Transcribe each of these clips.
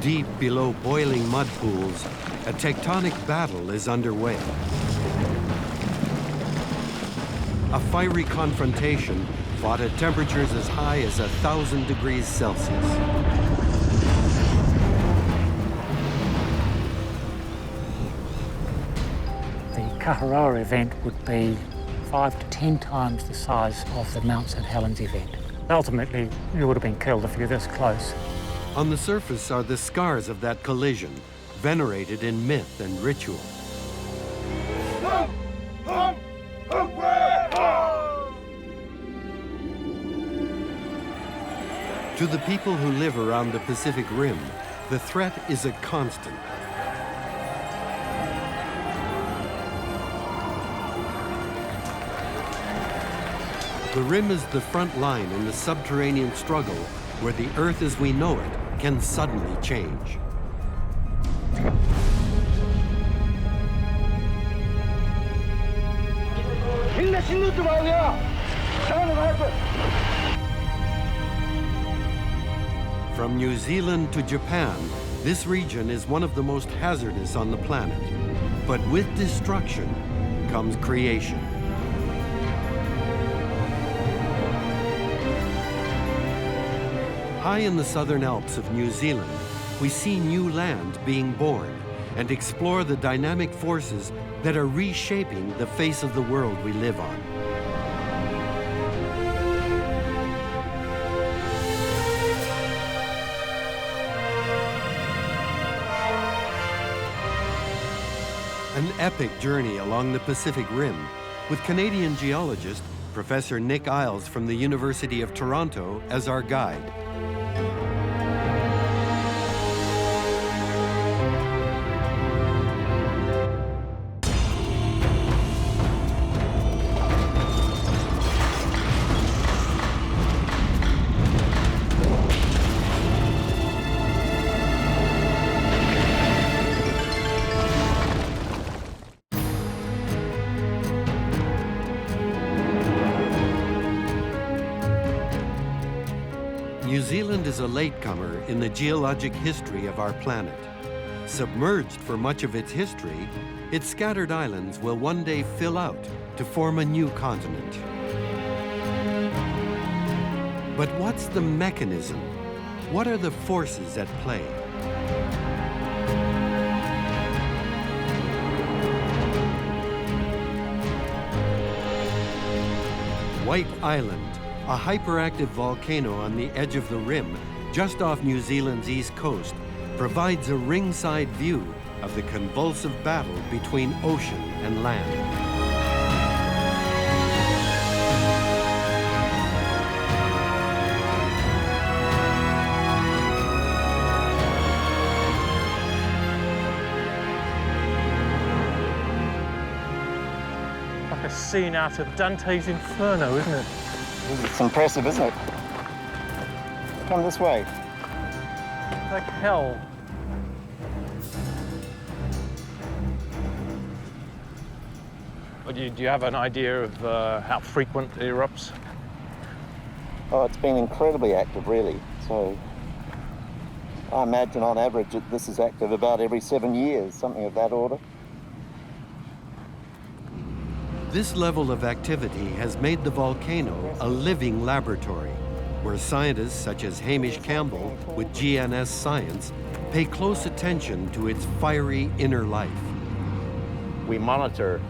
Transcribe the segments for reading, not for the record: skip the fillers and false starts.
Deep below boiling mud pools, a tectonic battle is underway. A fiery confrontation fought at temperatures as high as 1,000 degrees Celsius. The Kaharoa event would be 5 to 10 times the size of the Mount St Helens event. Ultimately, you would have been killed if you're this close. On the surface are the scars of that collision, venerated in myth and ritual. To the people who live around the Pacific Rim, the threat is a constant. The rim is the front line in the subterranean struggle where the Earth as we know it can suddenly change. From New Zealand to Japan, this region is one of the most hazardous on the planet. But with destruction comes creation. High in the southern Alps of New Zealand, we see new land being born and explore the dynamic forces that are reshaping the face of the world we live on. An epic journey along the Pacific Rim with Canadian geologist Professor Nick Isles from the University of Toronto as our guide. New Zealand is a latecomer in the geologic history of our planet. Submerged for much of its history, its scattered islands will one day fill out to form a new continent. But what's the mechanism? What are the forces at play? White Island, a hyperactive volcano on the edge of the rim, just off New Zealand's east coast, provides a ringside view of the convulsive battle between ocean and land. Like a scene out of Dante's Inferno, isn't it? It's impressive, isn't it? Come this way. Like hell. Do you have an idea of how frequent it erupts? Oh, it's been incredibly active, really. So I imagine on average this is active about every 7 years, something of that order. This level of activity has made the volcano a living laboratory, where scientists such as Hamish Campbell with GNS Science pay close attention to its fiery inner life. We monitor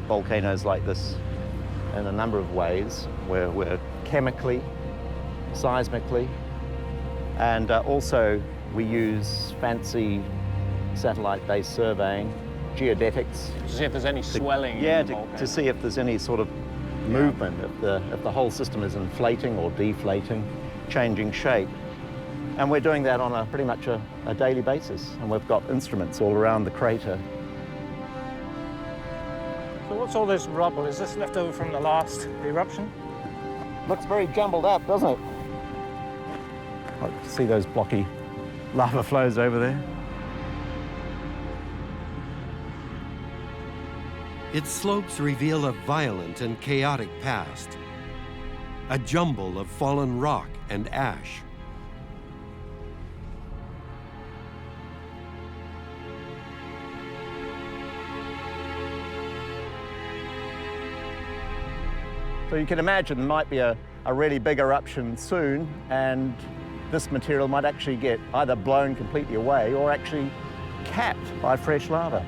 volcanoes like this in a number of ways, where we're chemically, seismically, and also we use fancy satellite-based surveying, geodetics. To see if there's any swelling. Yeah, to see if there's any sort of movement, if the whole system is inflating or deflating, changing shape. And we're doing that on pretty much a daily basis. And we've got instruments all around the crater. So what's all this rubble? Is this left over from the last eruption? Looks very jumbled up, doesn't it? I can see those blocky lava flows over there. Its slopes reveal a violent and chaotic past, a jumble of fallen rock and ash. So you can imagine there might be a really big eruption soon, and this material might actually get either blown completely away or actually capped by fresh lava.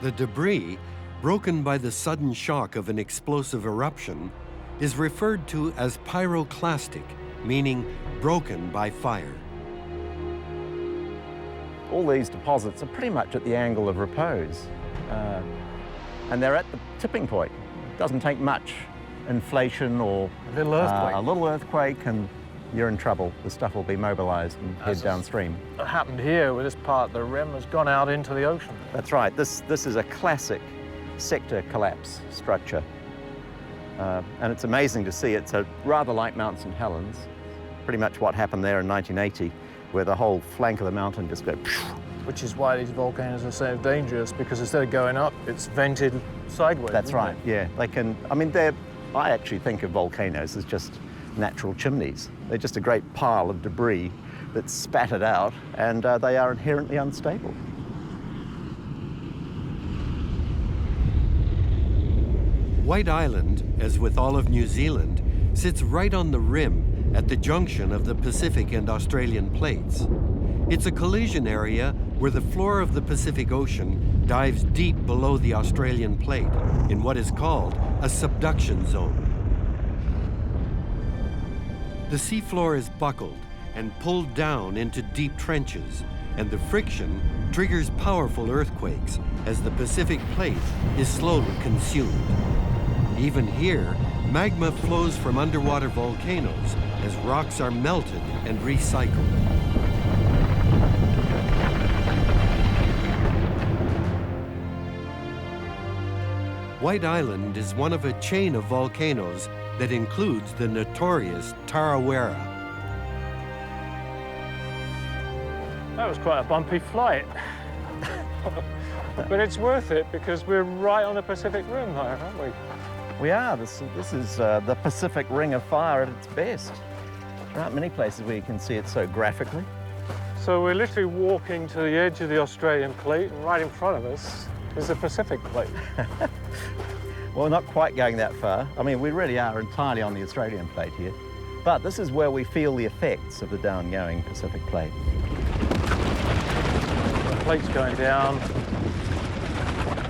The debris, broken by the sudden shock of an explosive eruption, is referred to as pyroclastic, meaning broken by fire. All these deposits are pretty much at the angle of repose, and they're at the tipping point. It doesn't take much inflation or A little earthquake. and you're in trouble. The stuff will be mobilized and head downstream. What happened here with this part, the rim has gone out into the ocean. That's right. This is a classic sector collapse structure. And it's amazing to see. It's rather like Mount St. Helens, pretty much what happened there in 1980, where the whole flank of the mountain just goes. Which is why these volcanoes are so dangerous, because instead of going up, it's vented sideways. That's right, yeah. They can, I mean, I actually think of volcanoes as just natural chimneys. They're just a great pile of debris that's spattered out, and they are inherently unstable. White Island, as with all of New Zealand, sits right on the rim at the junction of the Pacific and Australian plates. It's a collision area where the floor of the Pacific Ocean dives deep below the Australian plate in what is called a subduction zone. The seafloor is buckled and pulled down into deep trenches, and the friction triggers powerful earthquakes as the Pacific plate is slowly consumed. Even here, magma flows from underwater volcanoes as rocks are melted and recycled. White Island is one of a chain of volcanoes that includes the notorious Tarawera. That was quite a bumpy flight. But it's worth it because we're right on the Pacific Rim there, aren't we? We are. This is the Pacific Ring of Fire at its best. There aren't many places where you can see it so graphically. So we're literally walking to the edge of the Australian plate, and right in front of us is the Pacific plate. Well, not quite going that far. I mean, we really are entirely on the Australian plate here. But this is where we feel the effects of the down-going Pacific plate. The plate's going down,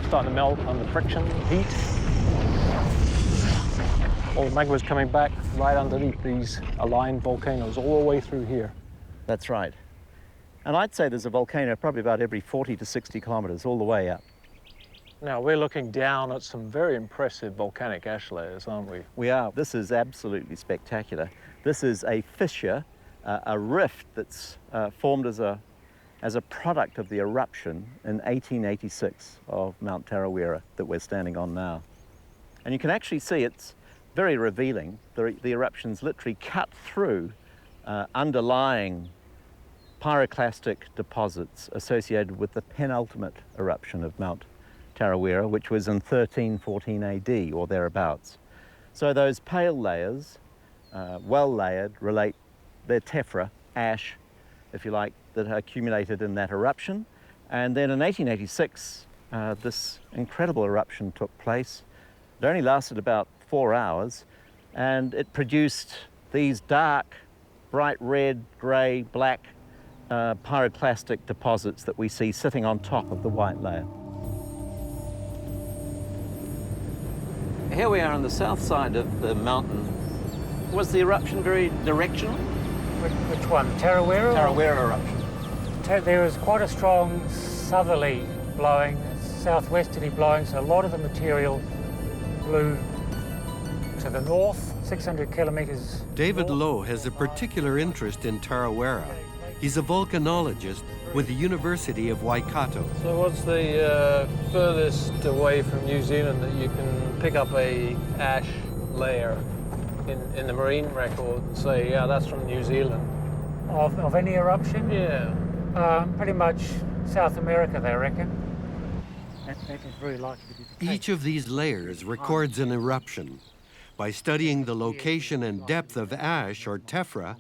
starting to melt under friction, heat. All the magma's coming back right underneath these aligned volcanoes all the way through here. That's right. And I'd say there's a volcano probably about every 40 to 60 kilometres all the way up. Now, we're looking down at some very impressive volcanic ash layers, aren't we? We are. This is absolutely spectacular. This is a fissure, a rift that's formed as a product of the eruption in 1886 of Mount Tarawera that we're standing on now. And you can actually see it's very revealing. The eruption's literally cut through underlying pyroclastic deposits associated with the penultimate eruption of Mount Tarawera, which was in 1314 AD or thereabouts. So those pale layers, well layered, they're tephra, ash, if you like, that accumulated in that eruption. And then in 1886, this incredible eruption took place. It only lasted about 4 hours, and it produced these dark, bright red, grey, black pyroclastic deposits that we see sitting on top of the white layer. Here we are on the south side of the mountain. Was the eruption very directional? Which one, Tarawera? Tarawera eruption. There was quite a strong southerly blowing, southwesterly blowing, so a lot of the material blew to the north, 600 kilometres. David north. Lowe has a particular interest in Tarawera. He's a volcanologist with the University of Waikato. So what's the furthest away from New Zealand that you can pick up a ash layer in the marine record and say, yeah, that's from New Zealand? Of any eruption? Yeah. Pretty much South America, they reckon. That is very likely to be the case. Each of these layers records an eruption. By studying the location and depth of ash or tephra,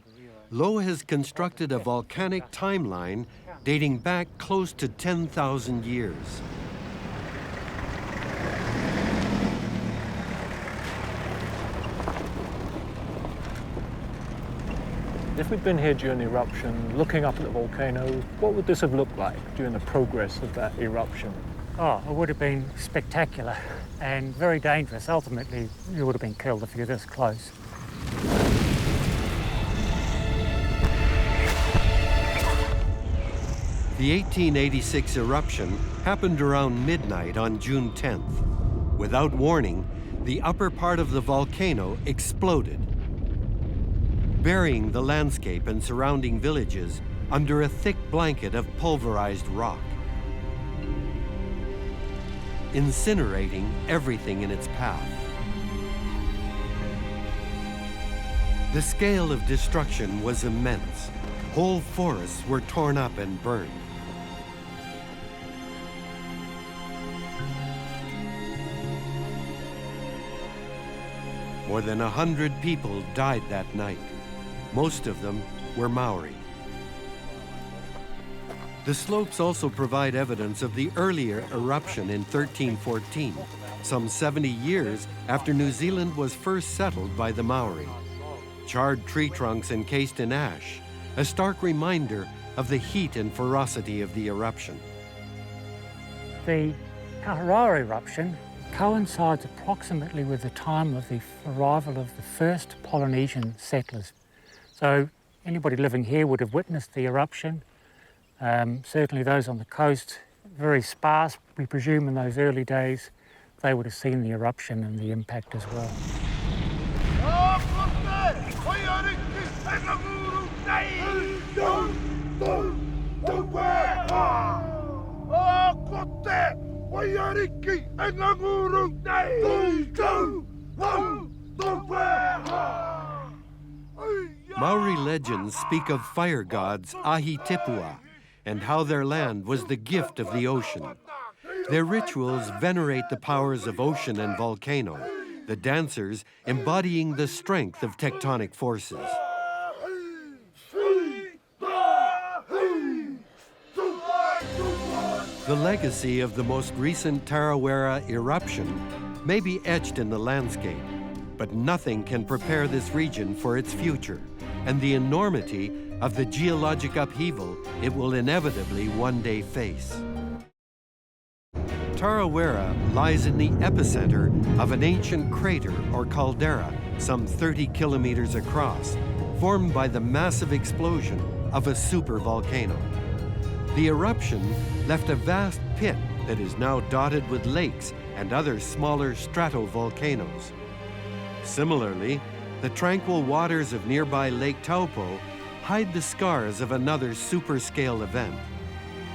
Lowe has constructed a volcanic timeline dating back close to 10,000 years. If we'd been here during the eruption, looking up at the volcano, what would this have looked like during the progress of that eruption? Oh, it would have been spectacular and very dangerous. Ultimately, you would have been killed if you're this close. The 1886 eruption happened around midnight on June 10th. Without warning, the upper part of the volcano exploded, burying the landscape and surrounding villages under a thick blanket of pulverized rock, incinerating everything in its path. The scale of destruction was immense. Whole forests were torn up and burned. More than 100 people died that night. Most of them were Maori. The slopes also provide evidence of the earlier eruption in 1314, some 70 years after New Zealand was first settled by the Maori. Charred tree trunks encased in ash, a stark reminder of the heat and ferocity of the eruption. The Kaharara eruption coincides approximately with the time of the arrival of the first Polynesian settlers. So anybody living here would have witnessed the eruption. Certainly those on the coast, very sparse, we presume in those early days, they would have seen the eruption and the impact as well. Maori legends speak of fire gods Ahitepua and how their land was the gift of the ocean. Their rituals venerate the powers of ocean and volcano, the dancers embodying the strength of tectonic forces. The legacy of the most recent Tarawera eruption may be etched in the landscape, but nothing can prepare this region for its future and the enormity of the geologic upheaval it will inevitably one day face. Tarawera lies in the epicenter of an ancient crater or caldera some 30 kilometers across, formed by the massive explosion of a supervolcano. The eruption left a vast pit that is now dotted with lakes and other smaller stratovolcanoes. Similarly, the tranquil waters of nearby Lake Taupo hide the scars of another super-scale event.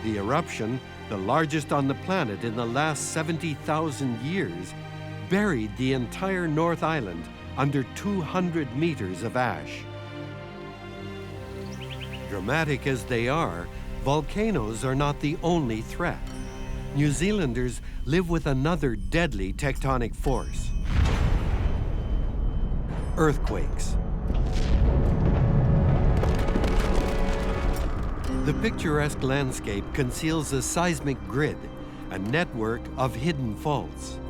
The eruption, the largest on the planet in the last 70,000 years, buried the entire North Island under 200 meters of ash. Dramatic as they are, volcanoes are not the only threat. New Zealanders live with another deadly tectonic force: earthquakes. The picturesque landscape conceals a seismic grid, a network of hidden faults.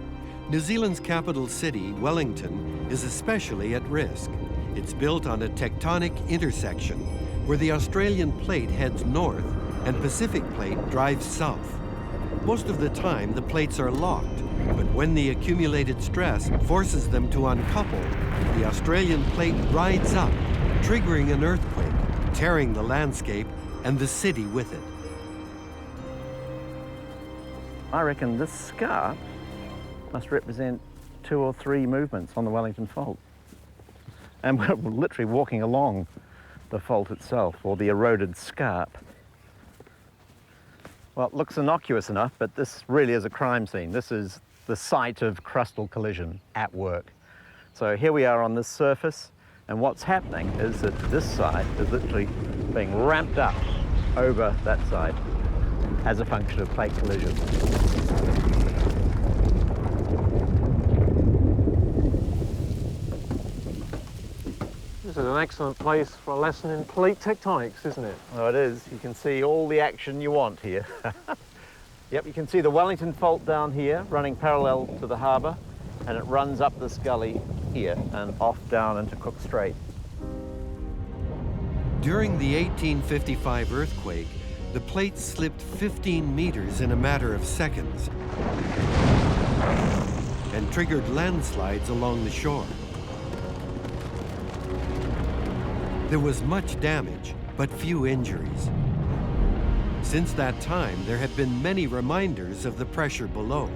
New Zealand's capital city, Wellington, is especially at risk. It's built on a tectonic intersection where the Australian plate heads north and Pacific plate drives south. Most of the time, the plates are locked, but when the accumulated stress forces them to uncouple, the Australian plate rides up, triggering an earthquake, tearing the landscape and the city with it. I reckon this scarp must represent 2 or 3 movements on the Wellington Fault. And we're literally walking along the fault itself, or the eroded scarp. Well, it looks innocuous enough, but this really is a crime scene. This is the site of crustal collision at work. So here we are on this surface, and what's happening is that this side is literally being ramped up over that side as a function of plate collision. This is an excellent place for a lesson in plate tectonics, isn't it? Oh, it is. You can see all the action you want here. Yep, you can see the Wellington Fault down here running parallel to the harbour, and it runs up this gully here and off down into Cook Strait. During the 1855 earthquake, the plates slipped 15 meters in a matter of seconds and triggered landslides along the shore. There was much damage, but few injuries. Since that time, there have been many reminders of the pressure below.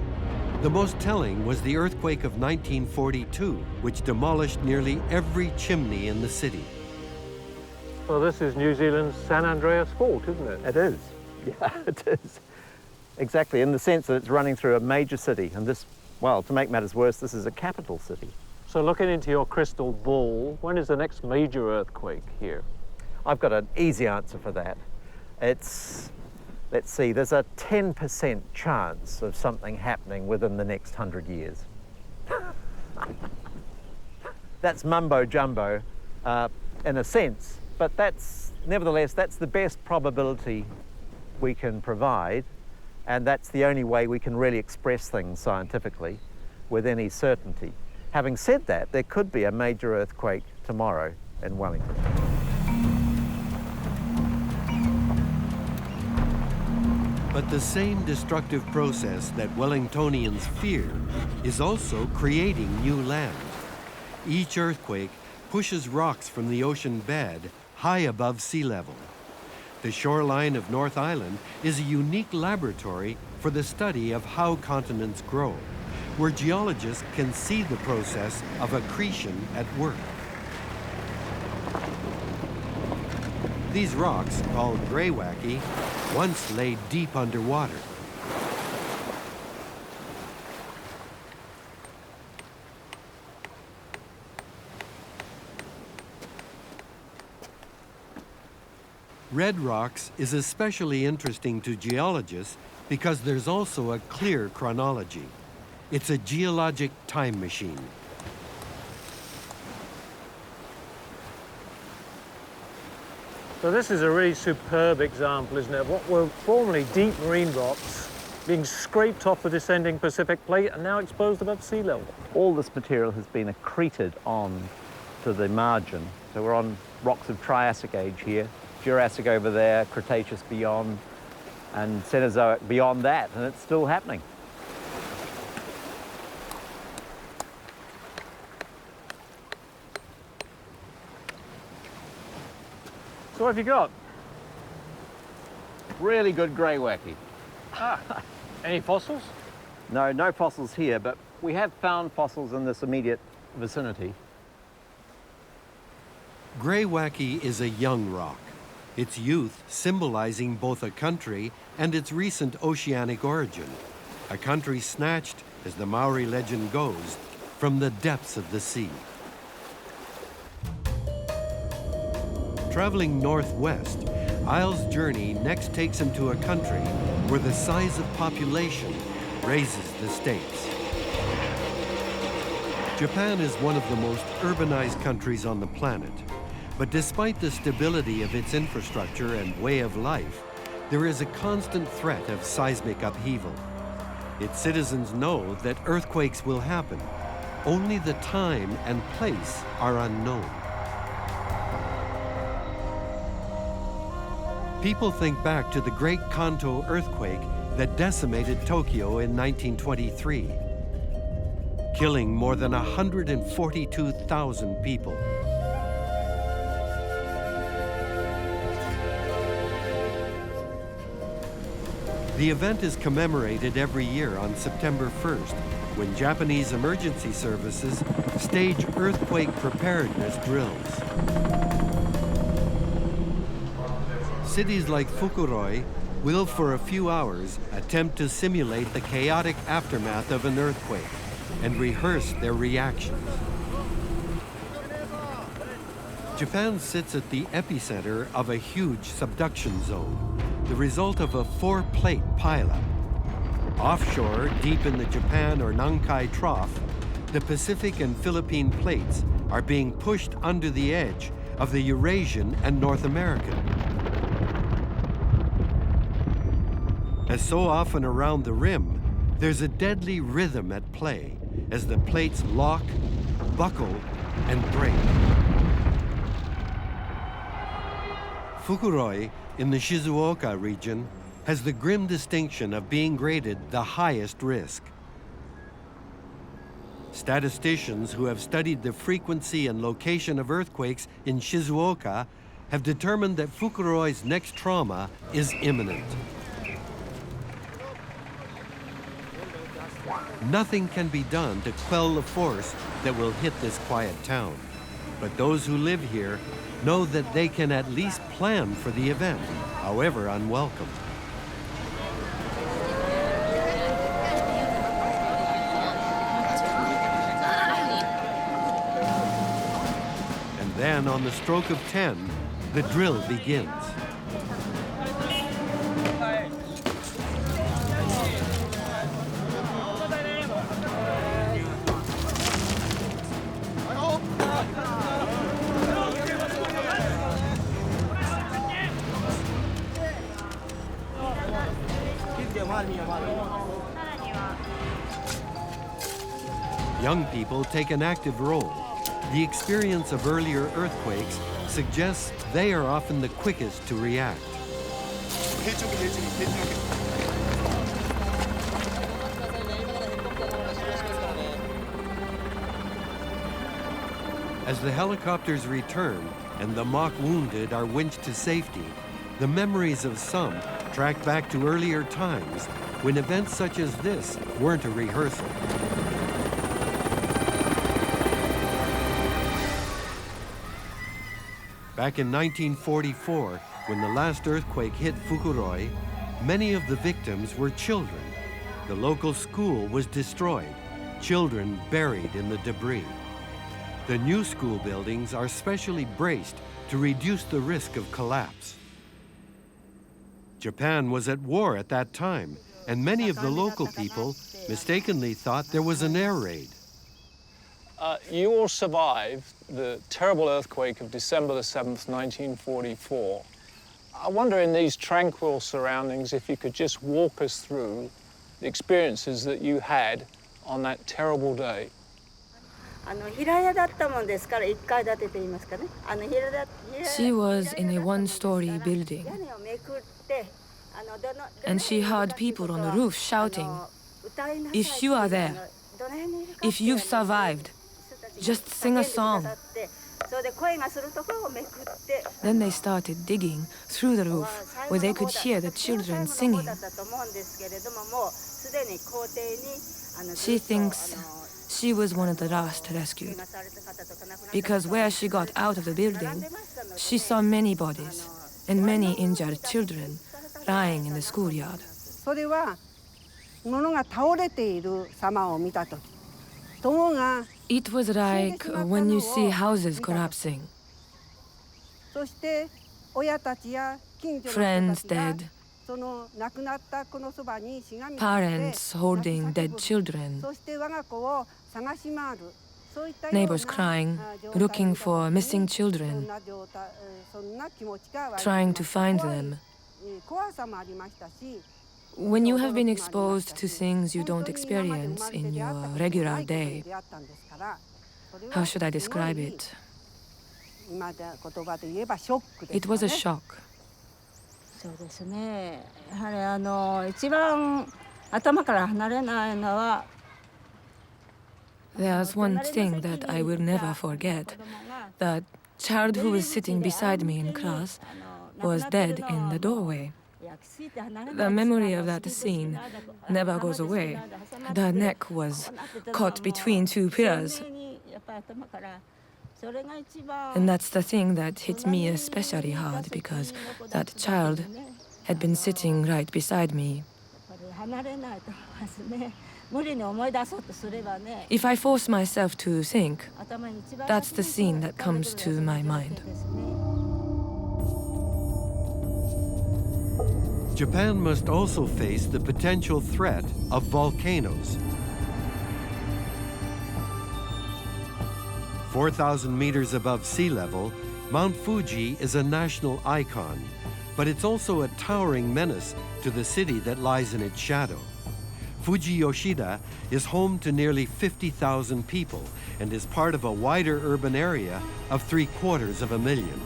The most telling was the earthquake of 1942, which demolished nearly every chimney in the city. Well, this is New Zealand's San Andreas Fault, isn't it? It is. Yeah, it is. Exactly, in the sense that it's running through a major city. And this, well, to make matters worse, this is a capital city. So looking into your crystal ball, when is the next major earthquake here? I've got an easy answer for that. It's, let's see, there's a 10% chance of something happening within the next 100 years. That's mumbo jumbo in a sense, but nevertheless, that's the best probability we can provide, and that's the only way we can really express things scientifically with any certainty. Having said that, there could be a major earthquake tomorrow in Wellington. But the same destructive process that Wellingtonians fear is also creating new land. Each earthquake pushes rocks from the ocean bed high above sea level. The shoreline of North Island is a unique laboratory for the study of how continents grow, where geologists can see the process of accretion at work. These rocks, called greywacke, once lay deep underwater. Red rocks is especially interesting to geologists because there's also a clear chronology. It's a geologic time machine. So this is a really superb example, isn't it? What were formerly deep marine rocks being scraped off the descending Pacific plate and now exposed above sea level. All this material has been accreted on to the margin. So we're on rocks of Triassic age here, Jurassic over there, Cretaceous beyond, and Cenozoic beyond that, and it's still happening. So what have you got? Really good greywacke. Any fossils? No, no fossils here, but we have found fossils in this immediate vicinity. Greywacke is a young rock, its youth symbolizing both a country and its recent oceanic origin, a country snatched, as the Maori legend goes, from the depths of the sea. Traveling northwest, Isle's journey next takes him to a country where the size of population raises the stakes. Japan is one of the most urbanized countries on the planet, but despite the stability of its infrastructure and way of life, there is a constant threat of seismic upheaval. Its citizens know that earthquakes will happen. Only the time and place are unknown. People think back to the Great Kanto earthquake that decimated Tokyo in 1923, killing more than 142,000 people. The event is commemorated every year on September 1st, when Japanese emergency services stage earthquake preparedness drills. Cities like Fukuroi will, for a few hours, attempt to simulate the chaotic aftermath of an earthquake and rehearse their reactions. Japan sits at the epicenter of a huge subduction zone, the result of a 4-plate pileup. Offshore, deep in the Japan or Nankai Trough, the Pacific and Philippine plates are being pushed under the edge of the Eurasian and North American. As so often around the rim, there's a deadly rhythm at play as the plates lock, buckle, and break. Fukuroi, in the Shizuoka region, has the grim distinction of being graded the highest risk. Statisticians who have studied the frequency and location of earthquakes in Shizuoka have determined that Fukuroi's next trauma is imminent. Nothing can be done to quell the force that will hit this quiet town. But those who live here know that they can at least plan for the event, however unwelcome. And then on the stroke of 10, the drill begins. Young people take an active role. The experience of earlier earthquakes suggests they are often the quickest to react. As the helicopters return and the mock wounded are winched to safety, the memories of some track back to earlier times when events such as this weren't a rehearsal. Back in 1944, when the last earthquake hit Fukuroi, many of the victims were children. The local school was destroyed, children buried in the debris. The new school buildings are specially braced to reduce the risk of collapse. Japan was at war at that time, and many of the local people mistakenly thought there was an air raid. You all survived the terrible earthquake of December the 7th, 1944. I wonder in these tranquil surroundings if you could just walk us through the experiences that you had on that terrible day. She was in a one-story building, and she heard people on the roof shouting, "If you are there, if you've survived, just sing a song." Then they started digging through the roof where they could hear the children singing. She thinks she was one of the last rescued, because where she got out of the building, she saw many bodies and many injured children lying in the schoolyard. It was like when you see houses collapsing. Friends dead, parents holding dead children, neighbors crying, looking for missing children, trying to find them. When you have been exposed to things you don't experience in your regular day, how should I describe it? It was a shock. There's one thing that I will never forget. The child who was sitting beside me in class was dead in the doorway. The memory of that scene never goes away. The neck was caught between two pillars. And that's the thing that hit me especially hard, because that child had been sitting right beside me. If I force myself to think, that's the scene that comes to my mind. Japan must also face the potential threat of volcanoes. 4,000 meters above sea level, Mount Fuji is a national icon, but it's also a towering menace to the city that lies in its shadow. Fuji Yoshida is home to nearly 50,000 people and is part of a wider urban area of 750,000.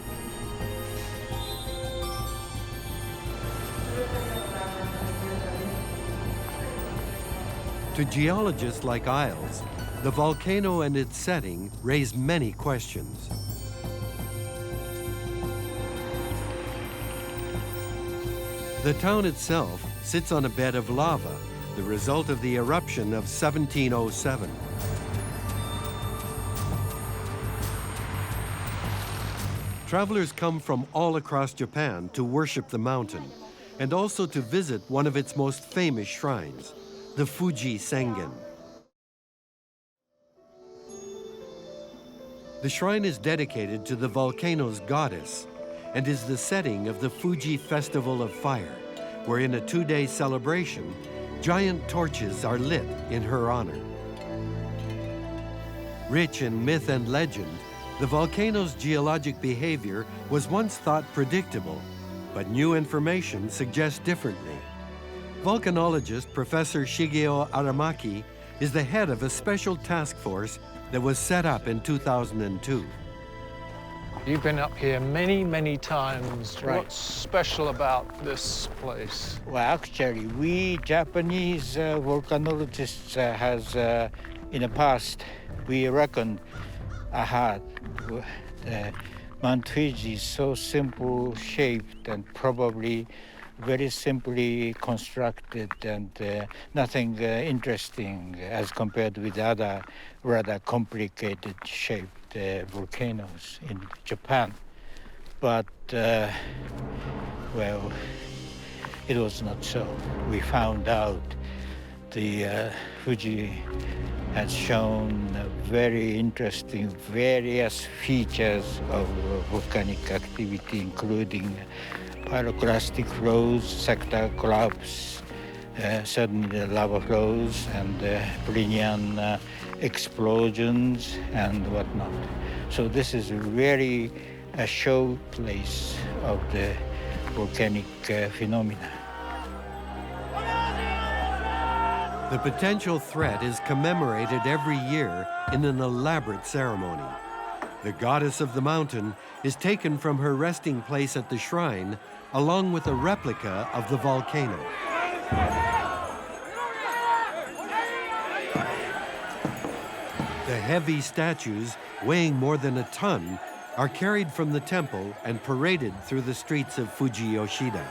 To geologists like Isles, the volcano and its setting raise many questions. The town itself sits on a bed of lava, the result of the eruption of 1707. Travelers come from all across Japan to worship the mountain and also to visit one of its most famous shrines, the Fuji Sengen. The shrine is dedicated to the volcano's goddess and is the setting of the Fuji Festival of Fire, where in a 2-day celebration, giant torches are lit in her honor. Rich in myth and legend, the volcano's geologic behavior was once thought predictable, but new information suggests differently. Volcanologist Professor Shigeo Aramaki is the head of a special task force that was set up in 2002. You've been up here many, many times. Right. What's special about this place? Well, actually, we Japanese volcanologists in the past, we reckoned ahead. Mount Fuji is so simple shaped and probably very simply constructed and nothing interesting as compared with other rather complicated shaped volcanoes in Japan. But, well, it was not so. We found out the Fuji has shown very interesting various features of volcanic activity, including pyroclastic flows, sector collapse, certainly the lava flows, and Plinian explosions and whatnot. So this is really a showplace of the volcanic phenomena. The potential threat is commemorated every year in an elaborate ceremony. The goddess of the mountain is taken from her resting place at the shrine, along with a replica of the volcano. The heavy statues, weighing more than a ton, are carried from the temple and paraded through the streets of Fuji Yoshida.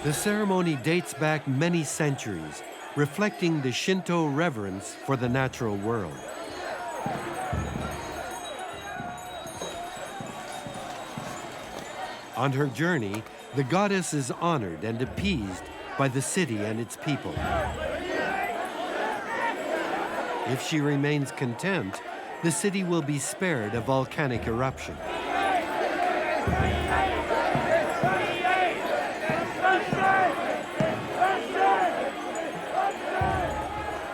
The ceremony dates back many centuries, reflecting the Shinto reverence for the natural world. On her journey, the goddess is honored and appeased by the city and its people. If she remains content, the city will be spared a volcanic eruption.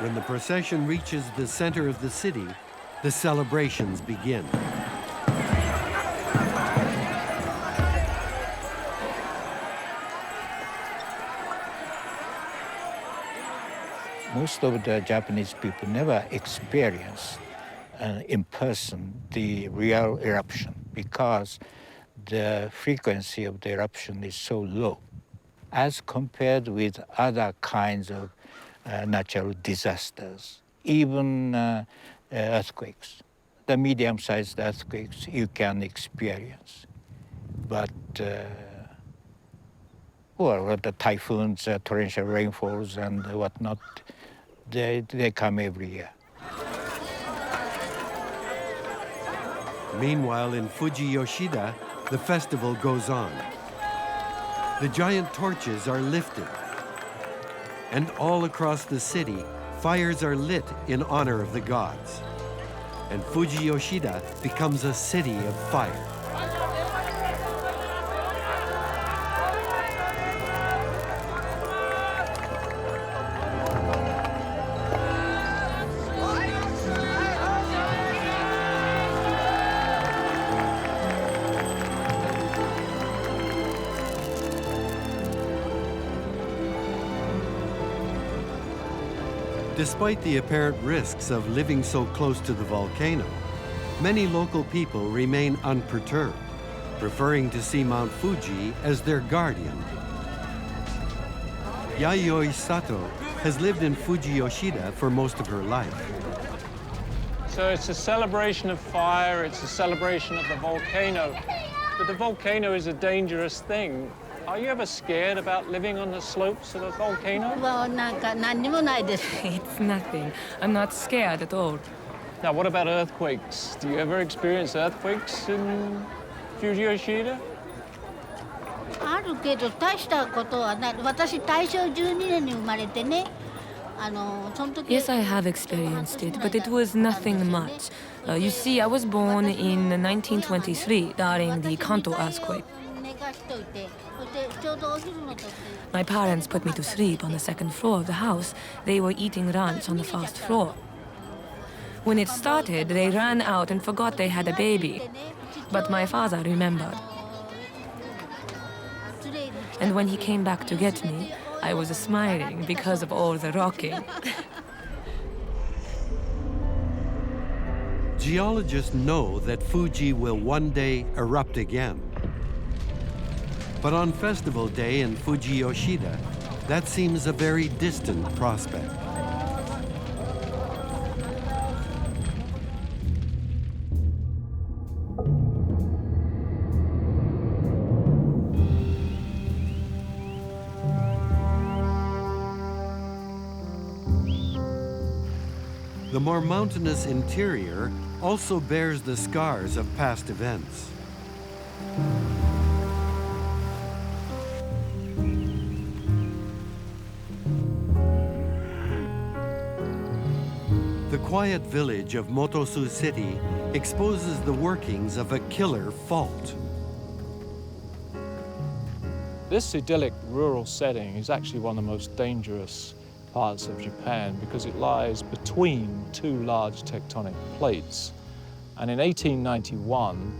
When the procession reaches the center of the city, the celebrations begin. Most of the Japanese people never experience in person the real eruption because the frequency of the eruption is so low as compared with other kinds of natural disasters, even earthquakes. The medium-sized earthquakes you can experience, but well, the typhoons, torrential rainfalls, and whatnot, they come every year. Meanwhile, in Fuji Yoshida, the festival goes on. The giant torches are lifted, and all across the city, fires are lit in honor of the gods. And Fuji Yoshida becomes a city of fire. Despite the apparent risks of living so close to the volcano, many local people remain unperturbed. preferring to see Mount Fuji as their guardian. Yayoi Sato has lived in Fuji Yoshida for most of her life. So it's a celebration of fire, it's a celebration of the volcano. But the volcano is a dangerous thing. Are you ever scared about living on the slopes of a volcano? It's nothing. I'm not scared at all. Now, what about earthquakes? Do you ever experience earthquakes in Fuji Yoshida? Yes, I have experienced it, but it was nothing much. You see, I was born in 1923 during the Kanto earthquake. My parents put me to sleep on the second floor of the house. They were eating lunch on the first floor. When it started, they ran out and forgot they had a baby. But my father remembered. And when he came back to get me, I was smiling because of all the rocking. Geologists know that Fuji will one day erupt again. But on festival day in Fuji Yoshida, that seems a very distant prospect. The more mountainous interior also bears the scars of past events. The quiet village of Motosu City exposes the workings of a killer fault. This idyllic rural setting is actually one of the most dangerous parts of Japan because it lies between two large tectonic plates. And in 1891,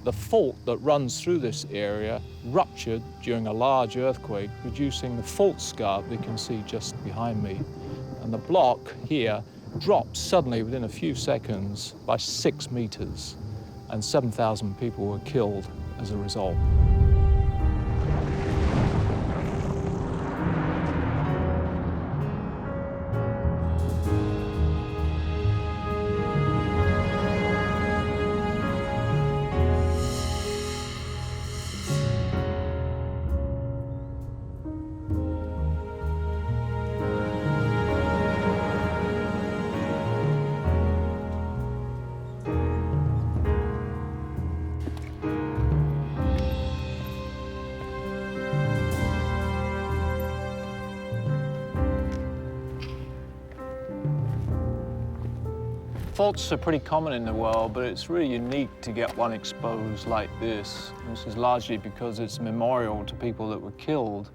the fault that runs through this area ruptured during a large earthquake, producing the fault scarp you can see just behind me. And the block here dropped suddenly within a few seconds by 6 meters, and 7,000 people were killed as a result. Faults are pretty common in the world, but it's really unique to get one exposed like this. This is largely because it's memorial to people that were killed.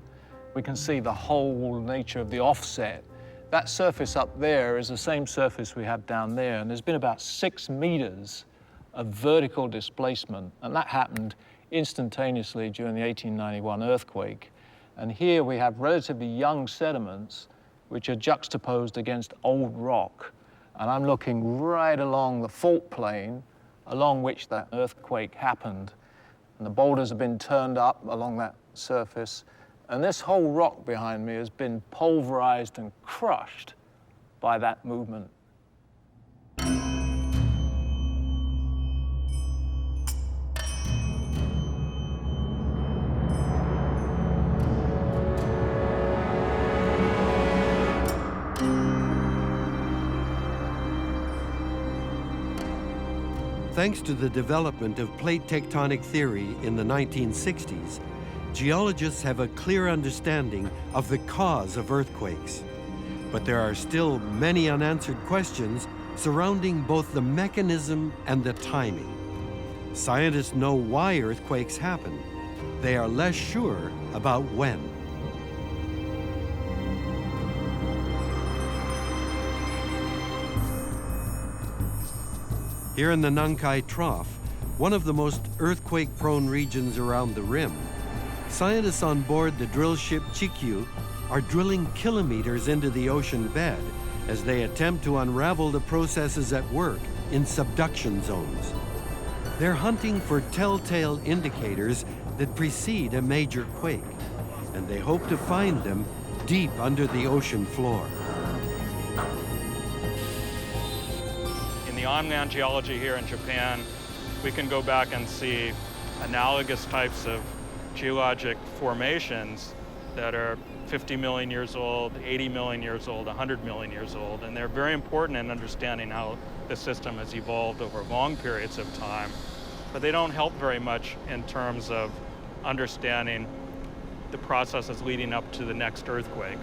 We can see the whole nature of the offset. That surface up there is the same surface we have down there, and there's been about 6 meters of vertical displacement, and that happened instantaneously during the 1891 earthquake. And here we have relatively young sediments which are juxtaposed against old rock. And I'm looking right along the fault plane along which that earthquake happened. And the boulders have been turned up along that surface. And this whole rock behind me has been pulverized and crushed by that movement. Thanks to the development of plate tectonic theory in the 1960s, geologists have a clear understanding of the cause of earthquakes. But there are still many unanswered questions surrounding both the mechanism and the timing. Scientists know why earthquakes happen. They are less sure about when. Here in the Nankai Trough, one of the most earthquake-prone regions around the rim, scientists on board the drill ship Chikyu are drilling kilometers into the ocean bed as they attempt to unravel the processes at work in subduction zones. They're hunting for telltale indicators that precede a major quake, and they hope to find them deep under the ocean floor. In the Unzen geology here in Japan, we can go back and see analogous types of geologic formations that are 50 million years old, 80 million years old, 100 million years old, and they're very important in understanding how the system has evolved over long periods of time. But they don't help very much in terms of understanding the processes leading up to the next earthquake.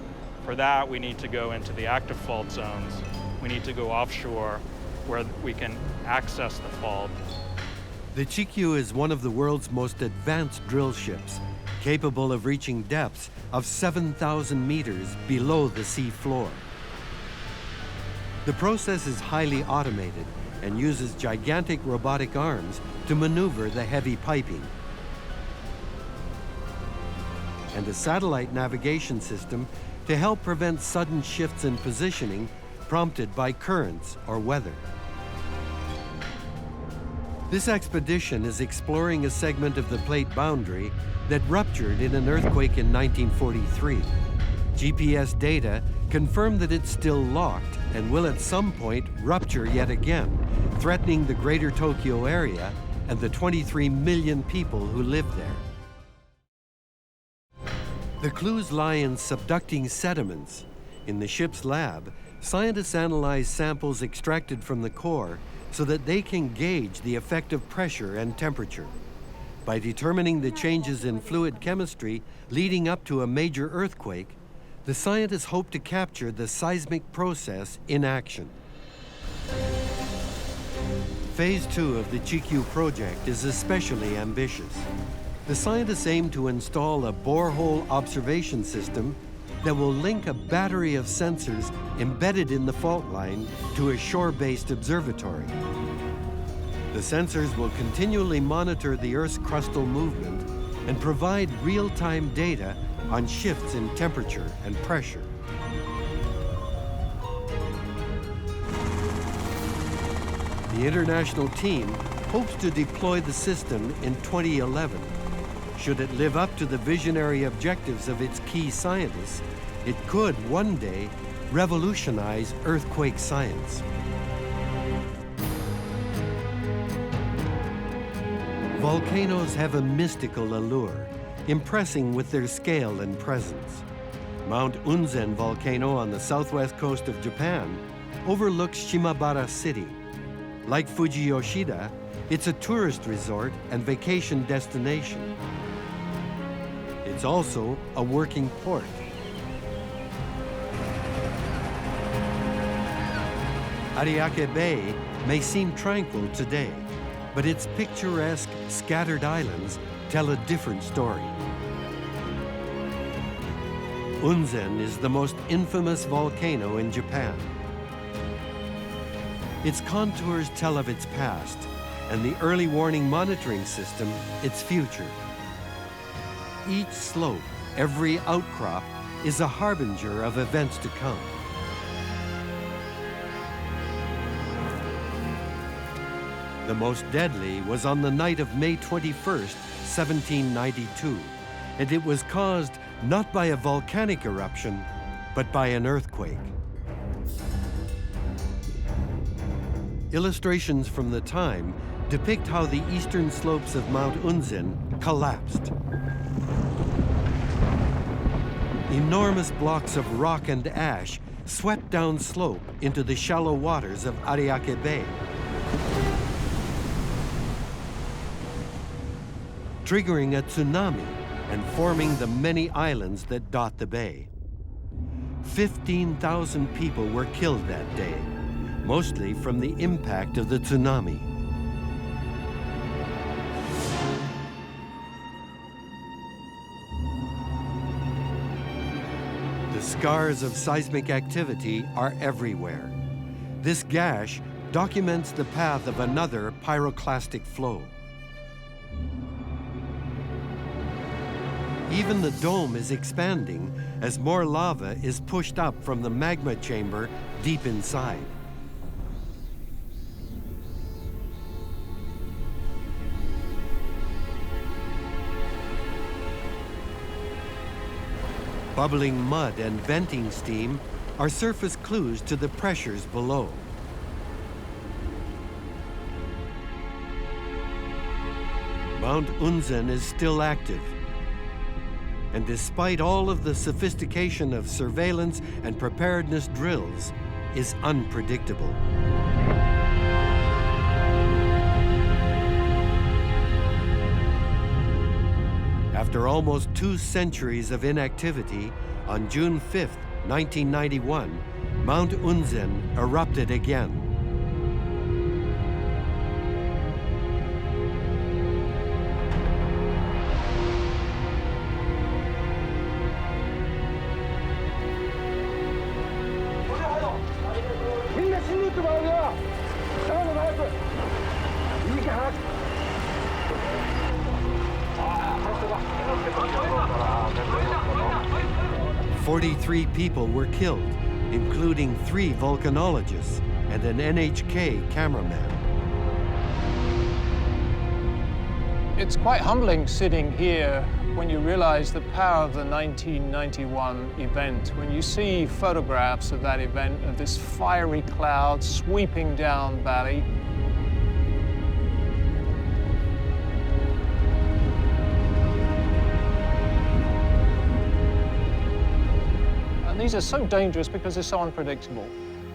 For that, we need to go into the active fault zones. We need to go offshore where we can access the fault. The Chikyu is one of the world's most advanced drill ships, capable of reaching depths of 7,000 meters below the sea floor. The process is highly automated and uses gigantic robotic arms to maneuver the heavy piping, and a satellite navigation system to help prevent sudden shifts in positioning prompted by currents or weather. This expedition is exploring a segment of the plate boundary that ruptured in an earthquake in 1943. GPS data confirm that it's still locked and will at some point rupture yet again, threatening the greater Tokyo area and the 23 million people who live there. The clues lie in subducting sediments. In the ship's lab, scientists analyze samples extracted from the core so that they can gauge the effective pressure and temperature. By determining the changes in fluid chemistry leading up to a major earthquake, the scientists hope to capture the seismic process in action. Phase 2 of the Chikyu project is especially ambitious. The scientists aim to install a borehole observation system that will link a battery of sensors embedded in the fault line to a shore-based observatory. The sensors will continually monitor the Earth's crustal movement and provide real-time data on shifts in temperature and pressure. The international team hopes to deploy the system in 2011. Should it live up to the visionary objectives of its key scientists, it could one day revolutionize earthquake science. Volcanoes have a mystical allure, impressing with their scale and presence. Mount Unzen volcano on the southwest coast of Japan overlooks Shimabara City. Like Fuji Yoshida, it's a tourist resort and vacation destination. It's also a working port. Ariake Bay may seem tranquil today, but its picturesque, scattered islands tell a different story. Unzen is the most infamous volcano in Japan. Its contours tell of its past, and the early warning monitoring system its future. Each slope, every outcrop, is a harbinger of events to come. The most deadly was on the night of May 21st, 1792, and it was caused not by a volcanic eruption, but by an earthquake. Illustrations from the time depict how the eastern slopes of Mount Unzen collapsed. Enormous blocks of rock and ash swept down slope into the shallow waters of Ariake Bay, triggering a tsunami and forming the many islands that dot the bay. 15,000 people were killed that day, mostly from the impact of the tsunami. The scars of seismic activity are everywhere. This gash documents the path of another pyroclastic flow. Even the dome is expanding as more lava is pushed up from the magma chamber deep inside. Bubbling mud and venting steam are surface clues to the pressures below. Mount Unzen is still active, and despite all of the sophistication of surveillance and preparedness drills, is unpredictable. After almost 2 centuries of inactivity, on June 5, 1991, Mount Unzen erupted again. Three people were killed, including 3 volcanologists and an NHK cameraman. It's quite humbling sitting here when you realize the power of the 1991 event, when you see photographs of that event, of this fiery cloud sweeping down valley. These are so dangerous because they're so unpredictable.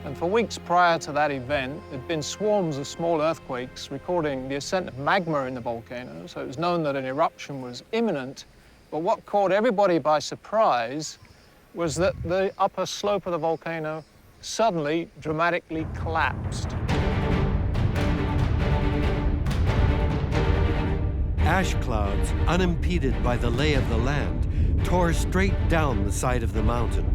And for weeks prior to that event, there'd been swarms of small earthquakes recording the ascent of magma in the volcano, so it was known that an eruption was imminent. But what caught everybody by surprise was that the upper slope of the volcano suddenly dramatically collapsed. Ash clouds, unimpeded by the lay of the land, tore straight down the side of the mountain.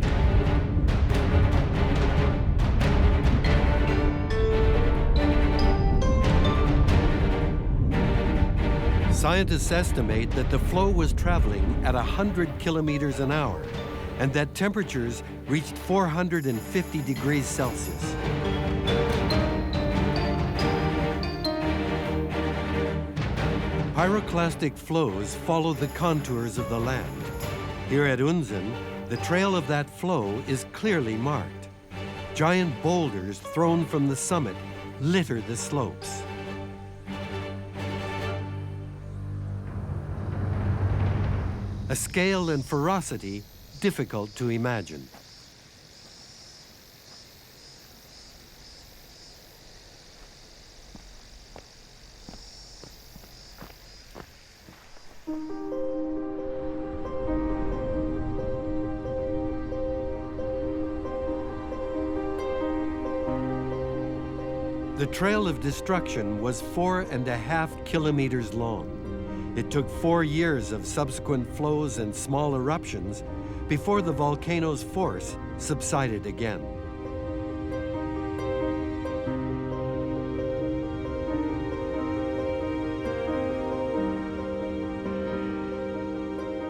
Scientists estimate that the flow was traveling at 100 kilometers an hour and that temperatures reached 450 degrees Celsius. Pyroclastic flows follow the contours of the land. Here at Unzen, the trail of that flow is clearly marked. Giant boulders thrown from the summit litter the slopes. A scale and ferocity difficult to imagine. The trail of destruction was 4.5 kilometers long. It took 4 years of subsequent flows and small eruptions before the volcano's force subsided again.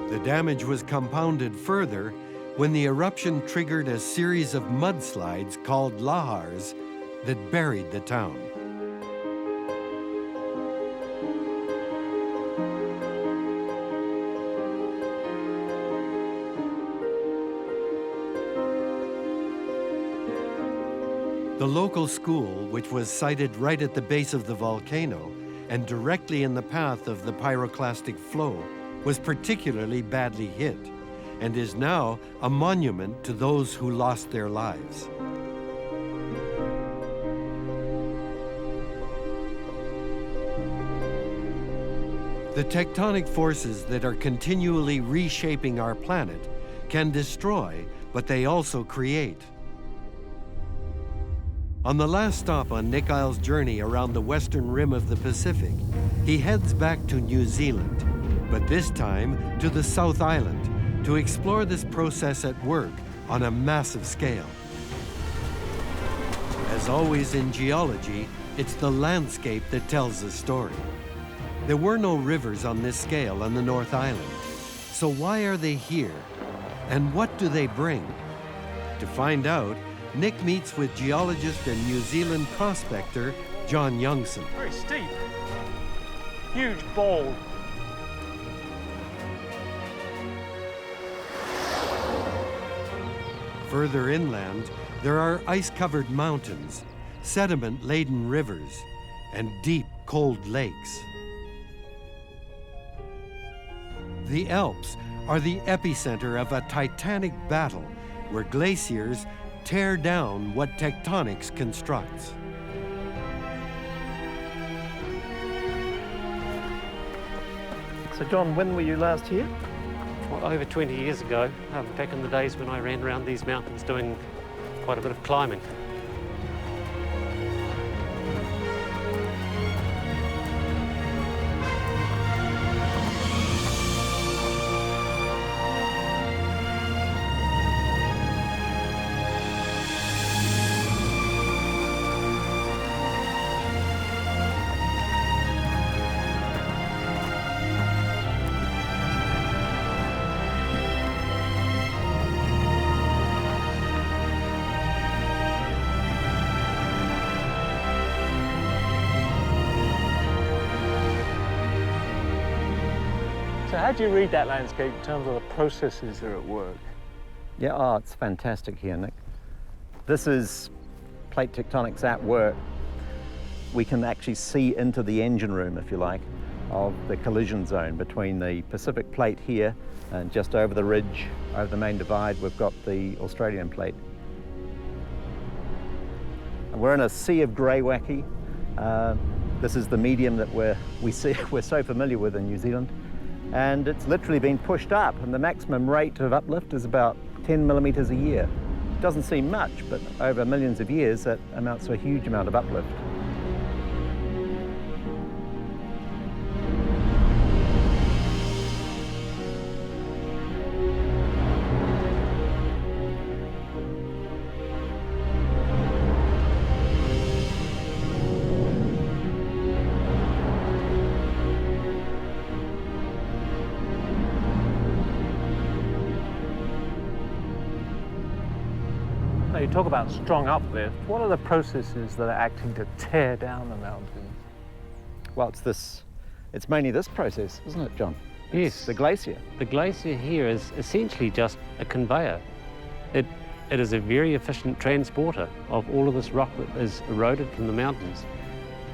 The damage was compounded further when the eruption triggered a series of mudslides called lahars that buried the town. The local school, which was sited right at the base of the volcano and directly in the path of the pyroclastic flow, was particularly badly hit and is now a monument to those who lost their lives. The tectonic forces that are continually reshaping our planet can destroy, but they also create. On the last stop on Nick Isle's journey around the western rim of the Pacific, he heads back to New Zealand, but this time to the South Island, to explore this process at work on a massive scale. As always in geology, it's the landscape that tells the story. There were no rivers on this scale on the North Island. So why are they here? And what do they bring? To find out, Nick meets with geologist and New Zealand prospector John Youngson. Very steep. Huge ball. Further inland, there are ice-covered mountains, sediment-laden rivers, and deep, cold lakes. The Alps are the epicenter of a titanic battle where glaciers tear down what tectonics constructs. So John, when were you last here? Well, over 20 years ago, back in the days when I ran around these mountains doing quite a bit of climbing. So how do you read that landscape in terms of the processes that are at work? Yeah, oh, it's fantastic here, Nick. This is plate tectonics at work. We can actually see into the engine room, if you like, of the collision zone between the Pacific plate here and just over the ridge, over the main divide, we've got the Australian plate. We're in a sea of greywacke. This is the medium that we're so familiar with in New Zealand. And it's literally been pushed up, and the maximum rate of uplift is about 10 millimeters a year. It doesn't seem much, but over millions of years, that amounts to a huge amount of uplift. Now you talk about strong uplift. What are the processes that are acting to tear down the mountain? Well, it's mainly this process, isn't it, John? Yes. The glacier. The glacier here is essentially just a conveyor. It is a very efficient transporter of all of this rock that is eroded from the mountains.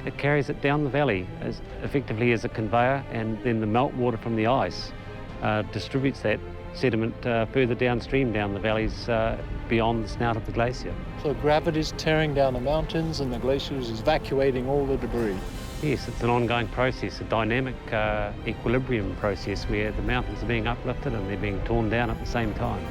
It carries it down the valley as effectively as a conveyor, and then the meltwater from the ice distributes that sediment further downstream down the valleys beyond the snout of the glacier. So gravity's tearing down the mountains and the glacier is evacuating all the debris. Yes, it's an ongoing process, a dynamic equilibrium process where the mountains are being uplifted and they're being torn down at the same time.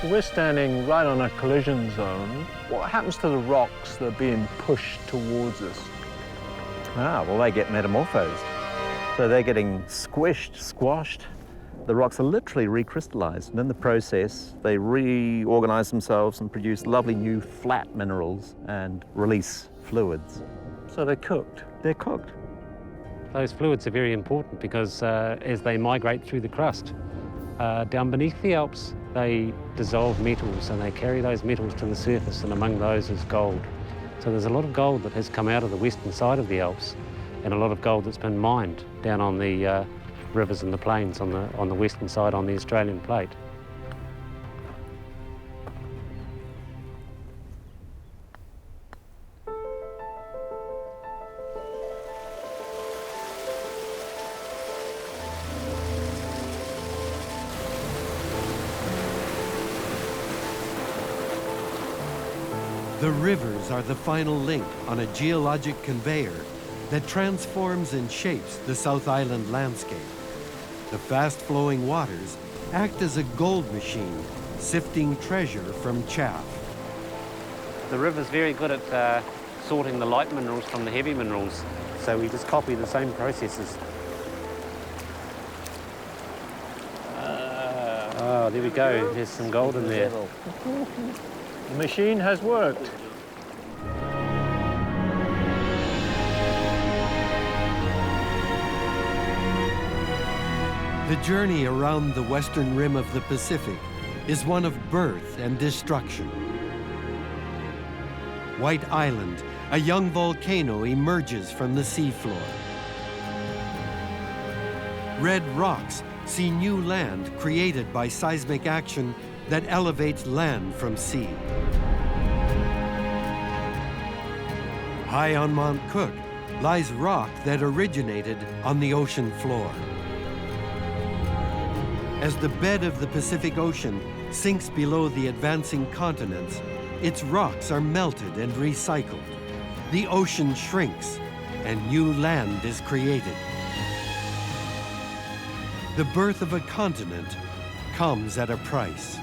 We're standing right on a collision zone. What happens to the rocks that are being pushed towards us? Well, they get metamorphosed. So they're getting squished, squashed. The rocks are literally recrystallized, and in the process, they reorganize themselves and produce lovely new flat minerals and release fluids. So they're cooked. They're cooked. Those fluids are very important because as they migrate through the crust, down beneath the Alps, they dissolve metals and they carry those metals to the surface, and among those is gold. So there's a lot of gold that has come out of the western side of the Alps, and a lot of gold that's been mined down on the rivers and the plains on the western side on the Australian plate. The rivers are the final link on a geologic conveyor that transforms and shapes the South Island landscape. The fast-flowing waters act as a gold machine, sifting treasure from chaff. The river's very good at sorting the light minerals from the heavy minerals, so we just copy the same processes. Oh, there we go. There's some gold in there. The machine has worked. The journey around the western rim of the Pacific is one of birth and destruction. White Island, a young volcano, emerges from the seafloor. Red rocks see new land created by seismic action that elevates land from sea. High on Mount Cook lies rock that originated on the ocean floor. As the bed of the Pacific Ocean sinks below the advancing continents, its rocks are melted and recycled. The ocean shrinks and new land is created. The birth of a continent comes at a price.